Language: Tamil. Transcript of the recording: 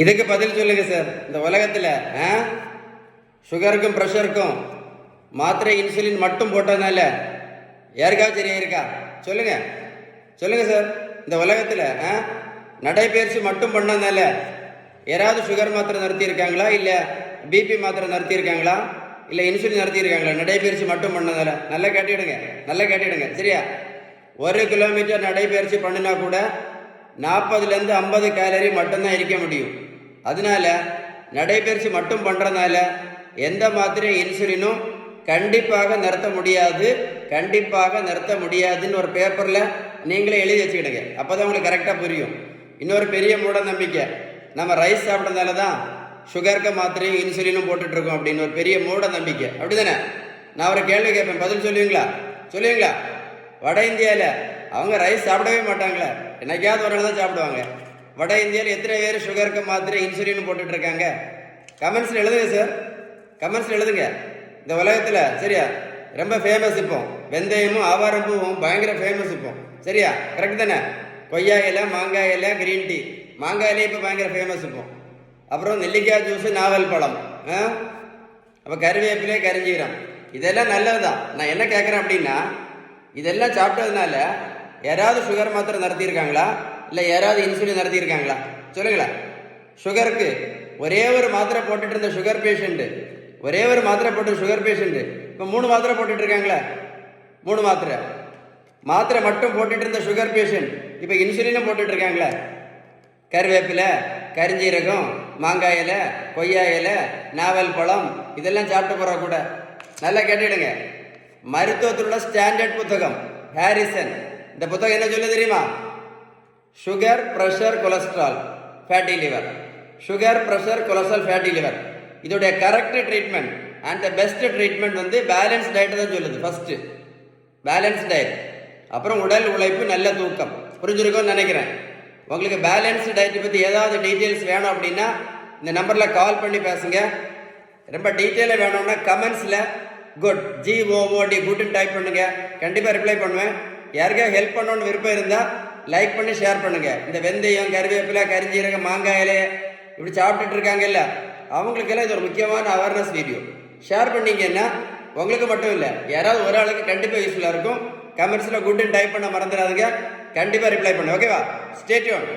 இதுக்கு பதில் சொல்லுங்க சார். இந்த உலகத்தில் சுகருக்கும் ப்ரெஷருக்கும் மாத்திரை இன்சுலின் மட்டும் போட்டதுனால யாருக்காவது சரியா இருக்கா? சொல்லுங்க சொல்லுங்க சார். இந்த உலகத்தில் நடைபயிற்சி மட்டும் பண்ணதுனால யாராவது சுகர் மாத்திரை நிறுத்தியிருக்காங்களா? இல்லை பிபி மாத்திரை நிறுத்தியிருக்காங்களா? இல்லை இன்சுலின் நிறுத்தியிருக்காங்களா? நடைபயிற்சி மட்டும் பண்ணதால. நல்லா கேட்டிடுங்க சரியா? 1 கிலோமீட்டர் நடைபயிற்சி பண்ணினா கூட 40லேருந்து 50 கேலரி மட்டும்தான் இருக்க முடியும். அதனால நடைபயிற்சி மட்டும் பண்ணுறதுனால எந்த மாத்திரை இன்சுலினும் கண்டிப்பாக நிறுத்த முடியாதுன்னு ஒரு பேப்பரில் நீங்களே எழுதி வச்சுக்கிடுங்க. அப்போ தான் உங்களுக்கு கரெக்டாக புரியும். இன்னொரு பெரிய மூட நம்பிக்கை, நம்ம ரைஸ் சாப்பிட்றதுனால தான் சுகருக்கு மாத்திரையும் இன்சுலினும் போட்டுட்ருக்கோம் அப்படின்னு ஒரு பெரிய மூட நம்பிக்கை. அப்படி தானே? நான் ஒரு கேள்வி கேட்பேன், பதில் சொல்லுவீங்களா? வட இந்தியாவில் அவங்க ரைஸ் சாப்பிடவே மாட்டாங்களே, என்னைக்காவது ஒரு நாள் தான் சாப்பிடுவாங்க. வட இந்தியாவில் எத்தனை பேர் சுகருக்கு மாத்திரை இன்சுலின் போட்டுட்ருக்காங்க? கமெண்ட்ஸில் எழுதுங்க சார், கமெண்ட்ஸில் எழுதுங்க. இந்த உலகத்தில் சரியா ரொம்ப ஃபேமஸ் இப்போ வெந்தயமும் ஆவாரம்பூவும் பயங்கர ஃபேமஸ் இப்போ. சரியா? கரெக்ட் தானே? கொய்யா இலை, மாங்காய் இலை, கிரீன் டீ. மாங்காய் இலை இப்போ பயங்கர ஃபேமஸ் இப்போ. அப்புறம் நெல்லிக்காய் ஜூஸு, நாவல் பழம், அப்போ கருவேப்பிலை, கரிஞ்சீரம், இதெல்லாம் நல்லது தான். நான் என்ன கேட்குறேன் அப்படின்னா, இதெல்லாம் சாப்பிட்டதுனால யாராவது சுகர் மாத்திரை நடத்தியிருக்காங்களா? இல்லை யாராவது இன்சுலின் நடத்தியிருக்காங்களா? சொல்லுங்களேன். சுகருக்கு ஒரே ஒரு மாத்திரை போட்டுட்டு இருந்த சுகர் பேஷண்ட்டு, இப்போ 3 மாத்திரை போட்டுட்டு இருக்காங்களே. 3 மாத்திரை மட்டும் போட்டுட்டு இருந்த சுகர் பேஷண்ட் இப்போ இன்சுலினும் போட்டுட்டு இருக்காங்களே. கருவேப்பிலை, கரிஞ்சீரகம், மாங்காய் இலை, கொய்யா இலை, நாவல் பழம், இதெல்லாம் சாப்பிட்டு போகிற கூட. நல்லா கேட்டுடுங்க. மருத்துவத்தில் உள்ள ஸ்டாண்டர்ட் புத்தகம் ஹாரிசன். இந்த புத்தகம் என்ன சொல்ல தெரியுமா? Sugar, pressure, cholesterol, fatty liver. இதோடைய correct treatment and the best treatment வந்து பேலன்ஸ் டயட் தான் சொல்லுது. ஃபர்ஸ்ட் பேலன்ஸ் டயட், அப்புறம் உடல் உழைப்பு, நல்ல தூக்கம். புரிஞ்சிருக்கும்னு நினைக்கிறேன். உங்களுக்கு பேலன்ஸ் டயட் பற்றி ஏதாவது டீட்டெயில்ஸ் வேணும் அப்படின்னா இந்த நம்பரில் கால் பண்ணி பேசுங்க. ரொம்ப டீட்டெயிலாக வேணும்னா கமெண்ட்ஸில் GOOD குட்னு டைப் பண்ணுங்க. கண்டிப்பாக ரிப்ளை பண்ணுவேன். யாருக்காவது ஹெல்ப் பண்ணணும்னு விருப்பம் இருந்தால் லைக் பண்ணி ஷேர் பண்ணுங்கள். இந்த வெந்தயம், கருவேப்பிலை, கரிஞ்சீரகம், மாங்காய் இலை இப்படி சாப்பிட்டுட்டு இருக்காங்கல்ல, அவங்களுக்கெல்லாம் இது ஒரு முக்கியமான அவேர்னஸ் வீடியோ. ஷேர் பண்ணிங்கன்னா உங்களுக்கு மட்டும் இல்லை, யாராவது ஒரு ஆளுக்கு கண்டிப்பாக யூஸ்ஃபுல்லாக இருக்கும். கமெண்ட்ஸில் குட்னு டைப் பண்ண மறந்துடாதுங்க. கண்டிப்பாக ரிப்ளை பண்ணு. ஓகேவா? Stay tune.